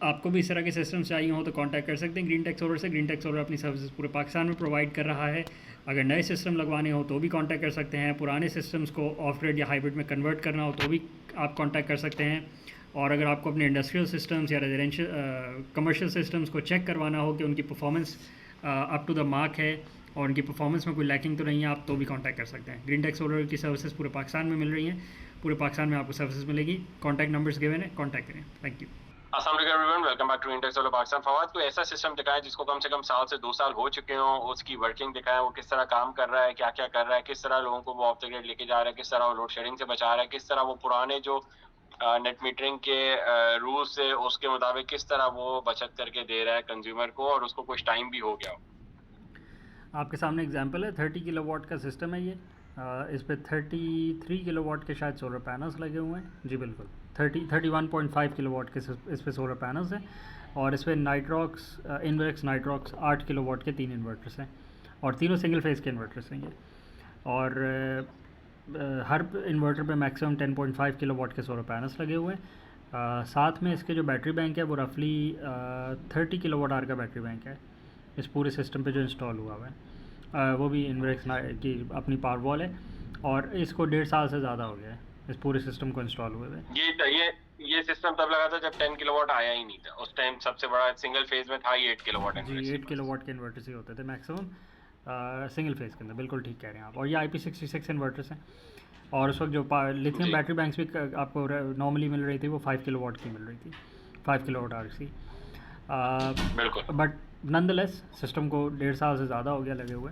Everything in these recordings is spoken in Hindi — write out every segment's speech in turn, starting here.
आपको भी इस तरह के सिस्टम चाहिए हो तो कांटेक्ट कर सकते हैं ग्रीन टेक सोलर से। ग्रीन टेक सोलर अपनी सर्विसेज पूरे पाकिस्तान में प्रोवाइड कर रहा है। अगर नए सिस्टम लगवाने हो तो भी कांटेक्ट कर सकते हैं। पुराने सिस्टम्स को ऑफ ग्रिड या हाइब्रिड में कन्वर्ट करना हो तो भी आप कांटेक्ट कर सकते हैं। और अगर आपको अपने इंडस्ट्रियल सिस्टम्स या रेजिडेंशियल कमर्शियल सिस्टम्स को चेक करवाना हो कि उनकी performance up to the mark है और उनकी परफॉर्मेंस में कोई लैकिंग तो नहीं है, आप तो भी कांटेक्ट कर सकते हैं। ग्रीन टेक सोलर की सर्विसेज पूरे पाकिस्तान में मिल रही हैं। पूरे पाकिस्तान में आपको सर्विसेज मिलेगी। कॉन्टैक्ट नंबर्स गिवन है, कॉन्टैक्ट करें। Thank you. अस्सलाम वालेकुम everyone, welcome back to Intex solar Pakistan. Fawad कोई ऐसा सिस्टम दिखाएं जिसको कम से कम साल से 2 साल हो चुके हों, उसकी वर्किंग दिखाएं, वो किस तरह काम कर रहा है, क्या क्या कर रहा है, किस तरह लोगों को वो ऑफ द ग्रिड लेके जा रहा है, किस तरह वो लोड शेडिंग से बचा रहा है, किस तरह वो पुराने जो नेट मीटरिंग के रूल से उसके मुताबिक किस तरह वो बचत करके दे रहा है कंज्यूमर को और उसको कुछ टाइम भी हो गया हो। आपके सामने एग्जांपल है, 30 किलोवाट का सिस्टम है ये। इस पे 33 किलोवाट के शायद सोलर पैनल्स लगे हुए हैं। जी बिल्कुल, 31.5 किलोवाट के इस पे सोलर पैनल्स हैं। और इस पर नाइट्रॉक्स इनवर्क्स नाइट्रॉक्स 8 किलोवाट के 3 इन्वर्टर्स हैं और तीनों सिंगल फेज़ के इन्वर्टर्स हैं ये। और हर इन्वर्टर पे मैक्सिमम 10.5 किलोवाट के सोलर पैनल्स लगे हुए हैं। साथ में इसके जो बैटरी बैंक है वो रफली 30 किलोवाट आवर का बैटरी बैंक है इस पूरे सिस्टम पे जो इंस्टॉल हुआ हुआ है। वो भी इनवर्क्स की अपनी पावर वॉल है और इसको 1.5 साल से ज़्यादा हो गया है इस पूरे सिस्टम को इंस्टॉल हुए हुए। ये सिस्टम तब लगा था जब 10 किलोवाट आया ही नहीं था। उस टाइम सबसे बड़ा सिंगल फेज में था ही 8 किलोवाट जी 8 किलोवाट के इन्वर्टर्स ही होते थे मैक्सिमम सिंगल फेज़ के अंदर। बिल्कुल ठीक कह रहे हैं आप। और ये IP66 इन्वर्टर्स हैं। और उस वक्त जो लिथियम बैटरी बैंक्स भी आपको नॉर्मली मिल रही थी वो 5 किलोवाट की मिल रही थी, 5 किलोवाट आवर की। बिल्कुल। बट नंदलेस सिस्टम को 1.5 साल से ज़्यादा हो गया लगे हुए।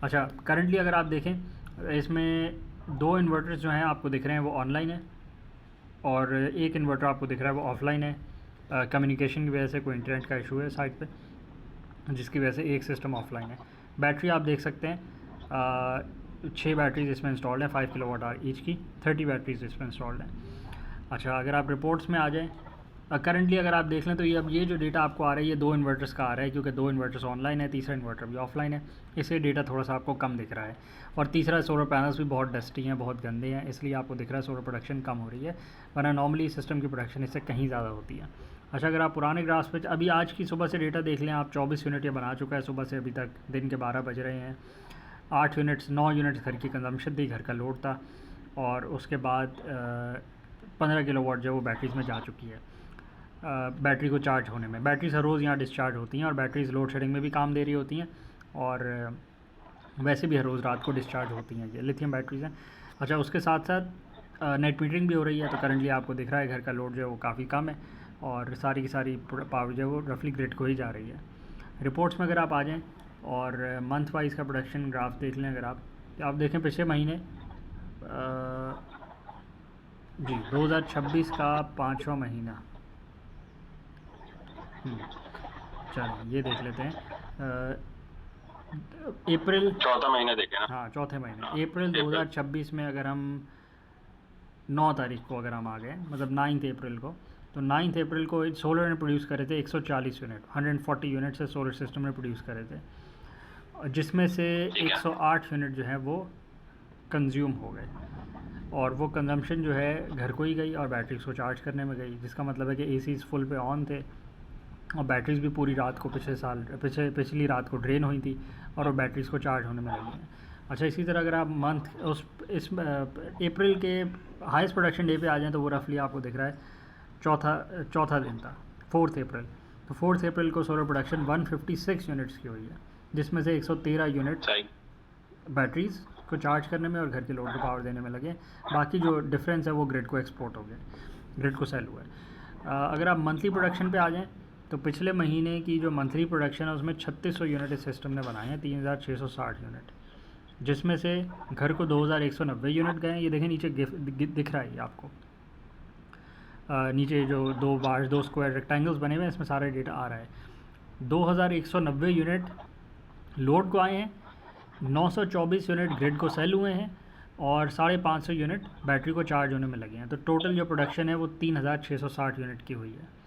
अच्छा, करंटली अगर आप देखें इसमें 2 इन्वर्टर्स जो हैं आपको दिख रहे हैं वो ऑनलाइन है और एक इन्वर्टर आपको दिख रहा है वो ऑफलाइन है। कम्युनिकेशन की वजह से कोई इंटरनेट का इशू है साइट पे, जिसकी वजह से एक सिस्टम ऑफलाइन है। बैटरी आप देख सकते हैं 6 बैटरीज इसमें इंस्टॉल्ड हैं 5 किलोवाट आवर ईच की, 30 बैटरीज इसमें इंस्टॉल्ड हैं। अच्छा, अगर आप रिपोर्ट्स में आ जाएँ करंटली अगर आप देख लें तो ये जो डेटा आपको आ रहा है ये 2 इन्वर्टर्स का आ रहा है, क्योंकि 2 इन्वर्टर्स ऑनलाइन है, तीसरा इन्वर्टर भी ऑफलाइन है, इससे डेटा थोड़ा सा आपको कम दिख रहा है। और तीसरा सोलर पैनल्स भी बहुत डस्टी हैं, बहुत गंदे हैं, इसलिए आपको दिख रहा है सोलर प्रोडक्शन कम हो रही है, वरना नॉर्मली सिस्टम की प्रोडक्शन इससे कहीं ज़्यादा होती है। अच्छा, अगर आप पुराने ग्राफ पे अभी आज की सुबह से डेटा देख लें आप, 24 यूनिट ये बना चुका है सुबह से अभी तक, दिन के 12 बज रहे हैं। 9 यूनिट्स घर की कंजम्पशन थी, घर का लोड था। और उसके बाद 15 किलोवाट जो वो बैटरीज में जा चुकी है बैटरी को चार्ज होने में। बैटरीज हर रोज़ यहाँ डिस्चार्ज होती हैं और बैटरीज लोड शेडिंग में भी काम दे रही होती हैं और वैसे भी हर रोज़ रात को डिस्चार्ज होती हैं। ये लिथियम बैटरीज हैं। अच्छा, उसके साथ साथ नेट मीटरिंग भी हो रही है, तो करंटली आपको दिख रहा है घर का लोड जो है वो काफ़ी कम है और सारी की सारी पावर जो है वो रफली ग्रिड को ही जा रही है। रिपोर्ट्स में अगर आप आ जाएँ और मंथ वाइज का प्रोडक्शन ग्राफ देख लें, अगर आप देखें पिछले महीने जी 2026 का 5वां महीना, चलिए ये देख लेते हैं। अप्रैल चौथा महीना देखे ना। हाँ, चौथे महीने अप्रैल 2026 में अगर हम 9 तारीख को अगर हम आ गए, मतलब 9 अप्रैल को, तो 9 अप्रैल को सोलर ने प्रोड्यूस करे थे 140 यूनिट, 140 यूनिट से सोलर सिस्टम ने प्रोड्यूस करे थे, जिसमें से 108 यूनिट जो है वो कंज्यूम हो गए और वो कंजम्पशन जो है घर को ही गई और बैटरीज को चार्ज करने में गई, जिसका मतलब है कि एसीज फुल पे ऑन थे और बैटरीज भी पूरी रात को पिछली रात को ड्रेन हुई थी और वो बैटरीज को चार्ज होने में लगी हैं। अच्छा, इसी तरह अगर आप इस अप्रैल के हाईएस्ट प्रोडक्शन डे पे आ जाएं तो वो रफली आपको दिख रहा है चौथा दिन था, 4 अप्रैल। तो 4 अप्रैल को सोलर प्रोडक्शन 156 यूनिट्स की हुई है, जिसमें से 113 यूनिट बैटरीज को चार्ज करने में और घर के लोड को पावर देने में लगे। बाकी जो डिफरेंस है वो ग्रिड को एक्सपोर्ट हो गया, ग्रिड को सेल हुआ है। अगर आप मंथली प्रोडक्शन पे आ जाएं तो पिछले महीने की जो मंथली प्रोडक्शन है उसमें 3600 यूनिट इस सिस्टम ने बनाए हैं, 3660 यूनिट, जिसमें से घर को 2190 यूनिट गए हैं। ये देखें नीचे दिख रहा है ये आपको, नीचे जो 2 बार्स 2 स्क्वायर रेक्टेंगल्स बने हुए हैं इसमें सारा डेटा आ रहा है। 2190 यूनिट लोड को आए हैं, 924 यूनिट ग्रिड को सेल हुए हैं और 550 यूनिट बैटरी को चार्ज होने में लगे हैं। तो टोटल जो प्रोडक्शन है वो 3660 यूनिट की हुई है।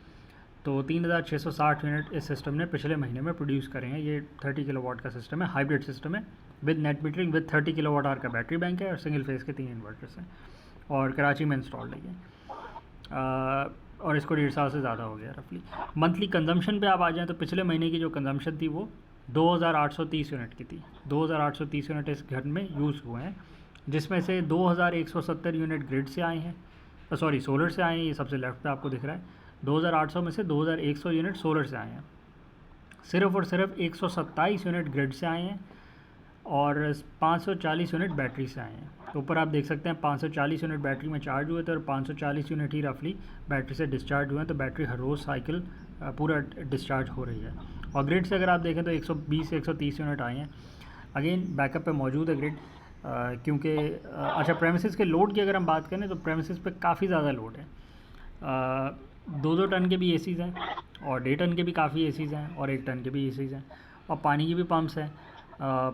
तो 3660 यूनिट इस सिस्टम ने पिछले महीने में प्रोड्यूस करे हैं। ये 30 किलोवाट का सिस्टम है, हाइब्रिड सिस्टम है, with net metering, with 30 kilowatt hour का बैटरी बैंक है और सिंगल फेज़ के 3 इन्वर्टर्स हैं और कराची में इंस्टॉल्ड है ये। और इसको 1.5 साल से ज़्यादा हो गया रफली। मंथली कंजम्पशन पे आप आ जाएँ तो पिछले महीने की जो कंजम्पशन थी वो 2830 यूनिट की थी। 2830 यूनिट इस घर में यूज़ हुए हैं, जिसमें से 2170 यूनिट ग्रिड से आए हैं, सॉरी सोलर से आए हैं। ये सबसे लेफ्ट पे आपको दिख रहा है। 2800 में से 2100 यूनिट सोलर से आए हैं। सिर्फ़ और सिर्फ 127 यूनिट ग्रिड से आए हैं और 540 यूनिट बैटरी से आए हैं। तो ऊपर आप देख सकते हैं 540 यूनिट बैटरी में चार्ज हुए थे और 540 यूनिट ही रफली बैटरी से डिस्चार्ज हुए हैं। तो बैटरी हर रोज़ साइकिल पूरा डिस्चार्ज हो रही है। और ग्रिड से अगर आप देखें तो 120 से 130 यूनिट आए हैं। अगेन बैकअप पे मौजूद है ग्रिड, क्योंकि अच्छा प्रेमिसेस के लोड की अगर हम बात करें तो प्रेमिसेस पे काफ़ी ज़्यादा लोड है। 2-2 टन के भी एसीज़ हैं और 1.5 टन के भी काफ़ी एसीज़ हैं और 1 टन के भी एसीज़ हैं और पानी की भी पम्प्स हैं।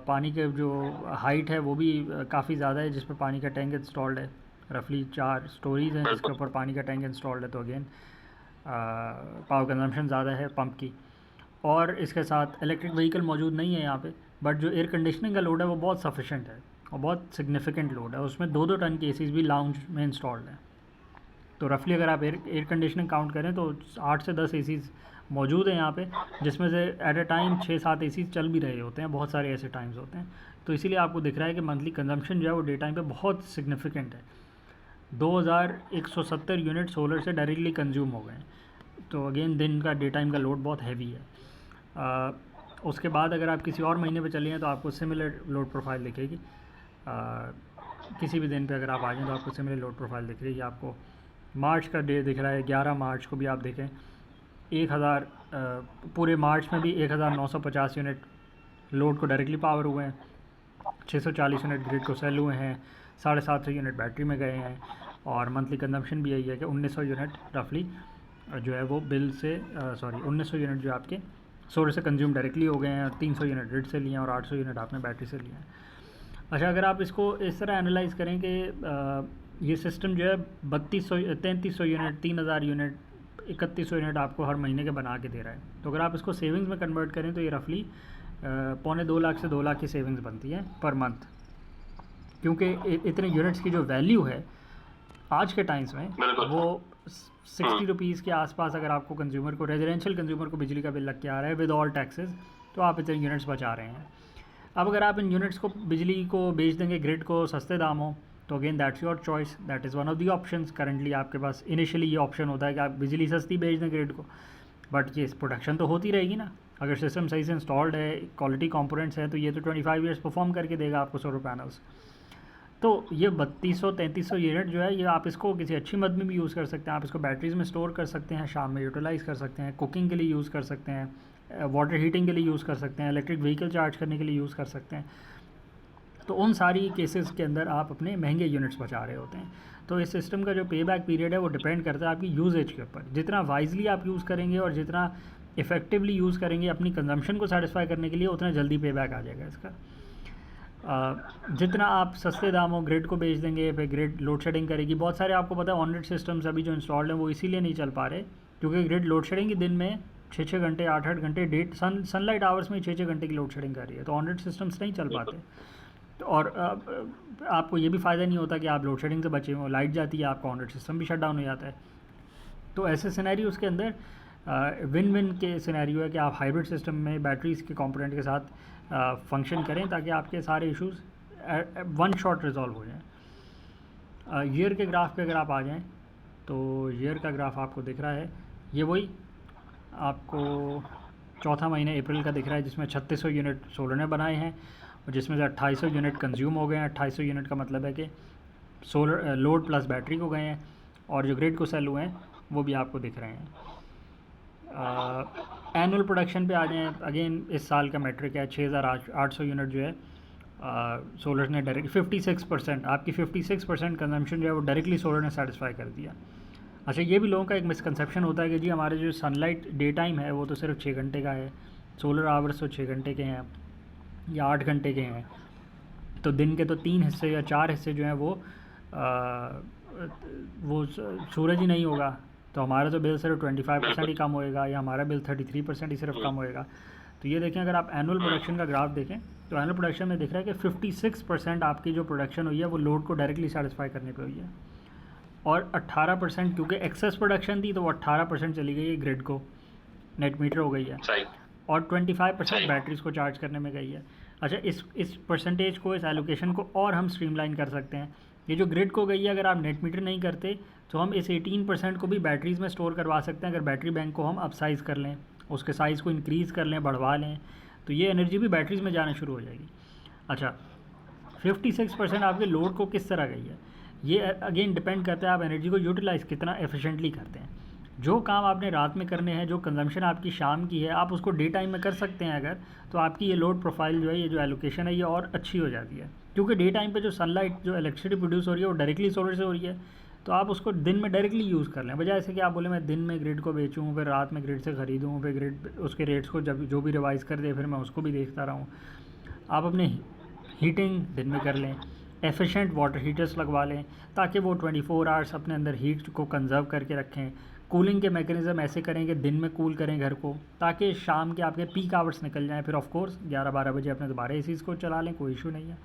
पानी के जो हाइट है वो भी काफ़ी ज़्यादा है, जिस पर पानी का टैंक इंस्टॉल्ड है। रफली 4 स्टोरीज़ हैं जिसके ऊपर पानी का टैंक इंस्टॉल्ड है। तो अगेन पावर कंजम्पशन ज़्यादा है पंप की। और इसके साथ इलेक्ट्रिक व्हीकल मौजूद नहीं है यहाँ पे, बट जो एयर कंडीशनिंग का लोड है वो बहुत सफिशेंट है और बहुत सिग्निफिकेंट लोड है। उसमें 2-2 टन के एसीज़ भी लाउंज में इंस्टॉल्ड हैं। तो रफली अगर आप एयर कंडीशनिंग काउंट करें तो 8 से 10 एसीज़ मौजूद हैं यहाँ पे, जिसमें से एट ए टाइम 6-7 एसीज़ चल भी रहे होते हैं। बहुत सारे ऐसे टाइम्स होते हैं। तो इसीलिए आपको दिख रहा है कि मंथली कंजम्पशन जो है वो डे टाइम पे बहुत सिग्निफिकेंट है। 2170 यूनिट सोलर से डायरेक्टली कंज्यूम हो गए हैं। तो अगेन दिन का डे टाइम का लोड बहुत हैवी है। उसके बाद अगर आप किसी और महीने पे चले हैं तो आपको सिमिलर लोड प्रोफाइल दिखेगी। किसी भी दिन पे अगर आप आ जाएँ तो आपको सिमिलर लोड प्रोफाइल दिख रही है। आपको मार्च का डे दिख रहा है, 11 मार्च को भी आप देखें 1000 पूरे मार्च में भी 1950 यूनिट लोड को डायरेक्टली पावर हुए हैं, 640 यूनिट ग्रिड को सेल हुए हैं, 750 यूनिट बैटरी में गए हैं और मंथली कंजम्पशन भी यही है कि 1900 यूनिट रफली जो है वो बिल से 1900 यूनिट जो आपके सोलर से कंज्यूम डायरेक्टली हो गए हैं, 300 यूनिट ग्रिड से लिए हैं और 800 यूनिट आपने बैटरी से लिए हैं। अच्छा, अगर आप इसको इस तरह एनालाइज़ करें कि ये सिस्टम जो है 3300 यूनिट, 3000 यूनिट, 3100 यूनिट आपको हर महीने के बना के दे रहा है। तो अगर आप इसको सेविंग्स में कन्वर्ट करें तो ये रफली 2.25 लाख से 2 लाख की सेविंग्स बनती है पर मंथ, क्योंकि इतने यूनिट्स की जो वैल्यू है आज के टाइम्स में वो 60 रुपीज़ के आसपास अगर आपको कंज्यूमर को, रेजिडेंशियल कंज्यूमर को बिजली का बिल लग के आ रहा है विद ऑल टैक्सेस, तो आप इतने यूनिट्स बचा रहे हैं। अब अगर आप इन यूनिट्स को, बिजली को बेच देंगे ग्रिड को सस्ते दामों, तो again that's your choice, that is one of the options. Currently आपके पास इनिशियली ये ऑप्शन होता है कि आप बिजली सस्ती बेच दें ग्रिड को, बट ये प्रोडक्शन तो होती रहेगी ना। अगर सिस्टम सही से इंस्टॉल्ड है, क्वालिटी कंपोनेंट्स हैं, तो ये तो 25 ईयर्स परफॉर्म करके देगा आपको सोलर पैनल्स। तो ये 3200-3300 यूनिट जो है ये आप इसको किसी अच्छी मद में भी यूज़ कर सकते हैं। आप इसको बैटरीज़ में स्टोर कर सकते हैं, शाम में यूटिलाइज़ कर सकते हैं, कुकिंग के लिए यूज़ कर सकते हैं, वाटर हीटिंग के लिए यूज़ कर सकते हैं, इलेक्ट्रिक व्हीकल चार्ज करने के लिए यूज़ कर सकते हैं। तो उन सारी केसेस के अंदर आप अपने महंगे यूनिट्स बचा रहे होते हैं। तो इस सिस्टम का जो पे बैक पीरियड है वो डिपेंड करता है आपकी यूजेज के ऊपर। जितना वाइजली आप यूज़ करेंगे और जितना इफ़ेक्टिवली यूज़ करेंगे अपनी कंजम्पशन को सेटिस्फाई करने के लिए, उतना जल्दी पे बैक आ जाएगा इसका। जितना आप सस्ते दामों ग्रिड को बेच देंगे, फिर ग्रिड लोड शेडिंग करेगी। बहुत सारे आपको पता है ऑन ग्रिड सिस्टम्स अभी जो इंस्टॉल्ड हैं वो इसीलिए नहीं चल पा रहे क्योंकि ग्रिड लोड शेडिंग ही दिन में 6-6 घंटे, 8-8 घंटे, सनलाइट आवर्स में 6-6 घंटे की लोड शेडिंग कर रही है। तो ऑन ग्रिड सिस्टम्स नहीं चल पाते। तो और आपको ये भी फ़ायदा नहीं होता कि आप लोड शेडिंग से बचे हो, लाइट जाती है आपका ऑन ग्रिड सिस्टम भी शट डाउन हो जाता है। तो ऐसे सिनेरियो उसके अंदर विन विन के सिनेरियो है कि आप हाइब्रिड सिस्टम में बैटरीज़ के कंपोनेंट के साथ फंक्शन करें ताकि आपके सारे इश्यूज़ वन शॉट रिजॉल्व हो जाएं। ईयर के ग्राफ पे अगर आप आ जाएं तो ईयर का ग्राफ आपको दिख रहा है, ये वही आपको चौथा महीना अप्रैल का दिख रहा है जिसमें 3600 यूनिट सोलर ने बनाए हैं और जिसमें से 2800 यूनिट कंज्यूम हो गए हैं। 2800 यूनिट का मतलब है कि सोलर लोड प्लस बैटरी को गए हैं और जो ग्रिड को सेल हुए हैं वो भी आपको दिख रहे हैं। एनुअल प्रोडक्शन पे आ जाएँ, अगेन इस साल का मेट्रिक है 6800 यूनिट जो है सोलर ने डायरेक्ट 56% आपकी 56% कंजम्पशन जो है वो डायरेक्टली सोलर ने सेटिस्फाई कर दिया। अच्छा, ये भी लोगों का एक मिसकंसेप्शन होता है कि जी हमारे जो सनलाइट डे टाइम है वो तो सिर्फ 6 घंटे का है, सोलर आवर्स तो 6 घंटे के हैं या 8 घंटे के हैं, तो दिन के तो 3 हिस्से या 4 हिस्से जो हैं वो सूरज ही नहीं होगा, तो हमारा तो बिल सिर्फ 25% ही कम होएगा या हमारा बिल 33% ही सिर्फ कम होएगा। तो ये देखें, अगर आप एनुअल प्रोडक्शन का ग्राफ देखें तो एनुअल प्रोडक्शन में दिख रहा है कि 56% आपकी जो प्रोडक्शन हुई है वो लोड को डायरेक्टली सेटिस्फाई करने पे हुई है और 18% क्योंकि एक्सेस प्रोडक्शन थी तो वो 18% चली गई है ग्रिड को, नेट मीटर हो गई है, सही, और 25% सही। बैटरीज को चार्ज करने में गई है। अच्छा, इस परसेंटेज को, इस एलोकेशन को और हम स्ट्रीमलाइन कर सकते हैं। ये जो ग्रिड को गई है, अगर आप नेट मीटर नहीं करते तो हम इस 18% को भी बैटरीज़ में स्टोर करवा सकते हैं। अगर बैटरी बैंक को हम अपसाइज़ कर लें, उसके साइज़ को इंक्रीज़ कर लें, बढ़वा लें, तो ये एनर्जी भी बैटरीज़ में जाना शुरू हो जाएगी। अच्छा, 56% आपके लोड को किस तरह गई है, ये अगेन डिपेंड करता है आप एनर्जी को यूटिलाइज़ कितना एफिशिएंटली करते हैं। जो काम आपने रात में करने हैं, जो कंजम्पशन आपकी शाम की है, आप उसको डे टाइम में कर सकते हैं अगर, तो आपकी ये लोड प्रोफाइल जो है, ये जो एलोकेशन है, ये और अच्छी हो जाती है। क्योंकि डे टाइम पे जो सनलाइट, जो इलेक्ट्रिसिटी प्रोड्यूस हो रही है, वो डायरेक्टली सोलर से हो रही है, तो आप उसको दिन में डायरेक्टली यूज़ कर लें, बजाय ऐसे कि आप बोले मैं दिन में ग्रिड को बेचूँ, फिर रात में ग्रिड से ख़रीदूँ, फिर ग्रिड उसके रेट्स को जब जो भी रिवाइज़ कर दे फिर मैं उसको भी देखता रहूँ। आप अपने हीटिंग दिन में कर लें, एफिशिएंट वाटर हीटर्स लगवा लें ताकि वो 24 आवर्स अपने अंदर हीट को कंजर्व करके रखें। कूलिंग के मैकेनिज़्म ऐसे करें कि दिन में कूल करें घर को, ताकि शाम के आपके पीक आवर्स निकल जाएँ। फिर ऑफ कोर्स 11-12 बजे अपने दोबारा एसीज़ को चला लें, कोई इशू नहीं है,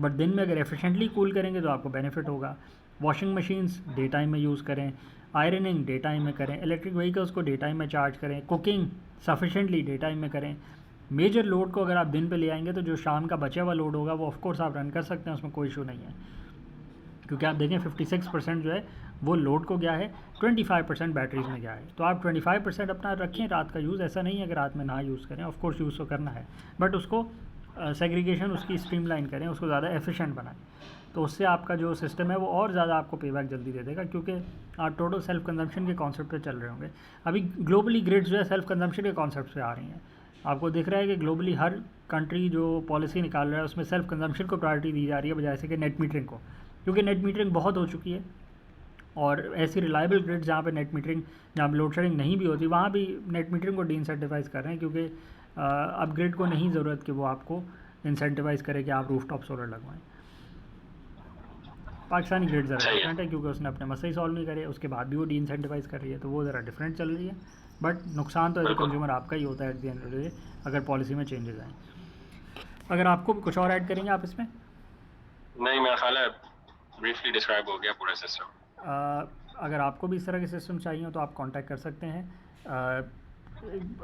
बट दिन में अगर एफिशिएंटली कूल करेंगे तो आपको बेनिफिट होगा। वॉशिंग मशीन्स डे टाइम में यूज़ करें, आयरनिंग डे टाइम में करें, इलेक्ट्रिक व्हीकल्स को डे टाइम में चार्ज करें, कुकिंग सफिशेंटली डे टाइम में करें। मेजर लोड को अगर आप दिन पे ले आएंगे तो जो शाम का बचा हुआ लोड होगा वो ऑफ कोर्स आप रन कर सकते हैं, उसमें कोई इशू नहीं है। क्योंकि आप देखें 56% जो है वो लोड को गया है, 25% बैटरीज में गया है। तो आप 25% अपना रखें रात का यूज़, ऐसा नहीं है कि रात में ना यूज़ करें, ऑफ कोर्स यूज़ तो करना है, बट उसको सेग्रीगेशन उसकी स्ट्रीमलाइन करें, उसको ज़्यादा एफिशिएंट बनाएं, तो उससे आपका जो सिस्टम है वो और ज़्यादा आपको पेबैक जल्दी दे देगा। क्योंकि आप टोटल सेल्फ कंजम्पशन के कॉन्सेप्ट पे चल रहे होंगे। अभी ग्लोबली ग्रिड्स जो है सेल्फ कंजम्पशन के कॉन्सेप्ट पे आ रही हैं। आपको दिख रहा है कि ग्लोबली हर कंट्री जो पॉलिसी निकाल रहा है उसमें सेल्फ कंजम्पशन को प्रायोरिटी दी जा रही है बजाय से कि नेट मीटरिंग को, क्योंकि नेट मीटरिंग बहुत हो चुकी है। और ऐसी रिलायबल ग्रिड जहाँ पे नेट मीटरिंग, जहाँ पे लोड शेडिंग नहीं भी होती, वहाँ भी नेट मीटरिंग को डी इंसेंटिवाइज़ कर रहे हैं, क्योंकि अब ग्रिड को नहीं ज़रूरत कि वो आपको इंसेंटिवाइज़ करे कि आप रूफटॉप सोलर लगवाएं। पाकिस्तानी ग्रिड ज़रा डिफरेंट है क्योंकि उसने अपने मसले सॉल्व नहीं करे, उसके बाद भी वो डी इंसेंटिवाइज़ कर रही है, तो वो ज़रा डिफरेंट चल रही है। बट नुकसान तो एज ए कंज्यूमर आपका ही होता है at the end of the day अगर पॉलिसी में चेंजेस आएँ। अगर आपको कुछ और ऐड करेंगे आप इसमें? नहीं, मेरा ख्याल है ब्रीफली डिस्क्राइब हो गया पूरा सिस्टम। अगर आपको भी इस तरह के सिस्टम चाहिए तो आप कांटेक्ट कर सकते हैं।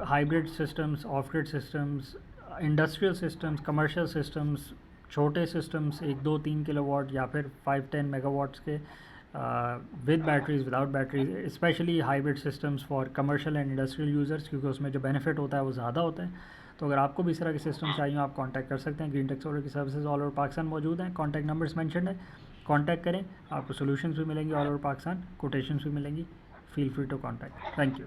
Hybrid systems, of grid systems, industrial systems, commercial systems, छोटे सिस्टम्स 1-2-3 किलोवाट या फिर 5-10 मेगावाट्स के with batteries, without batteries, specially hybrid systems for commercial and industrial users, क्योंकि उसमें जो बेनिफिट होता है वो ज़्यादा होता है। तो अगर आपको भी इस तरह के सिस्टम चाहिए आप कांटेक्ट कर सकते हैं। ग्रीन टेक सोलर की सर्विसेज ऑल ओवर पाकिस्तान मौजूद हैं। कांटेक्ट नंबर्स मेंशन है, कांटेक्ट करें, आपको सॉल्यूशंस भी मिलेंगे ऑल ओवर पाकिस्तान, कोटेशंस भी मिलेंगी। Feel free to contact. Thank you.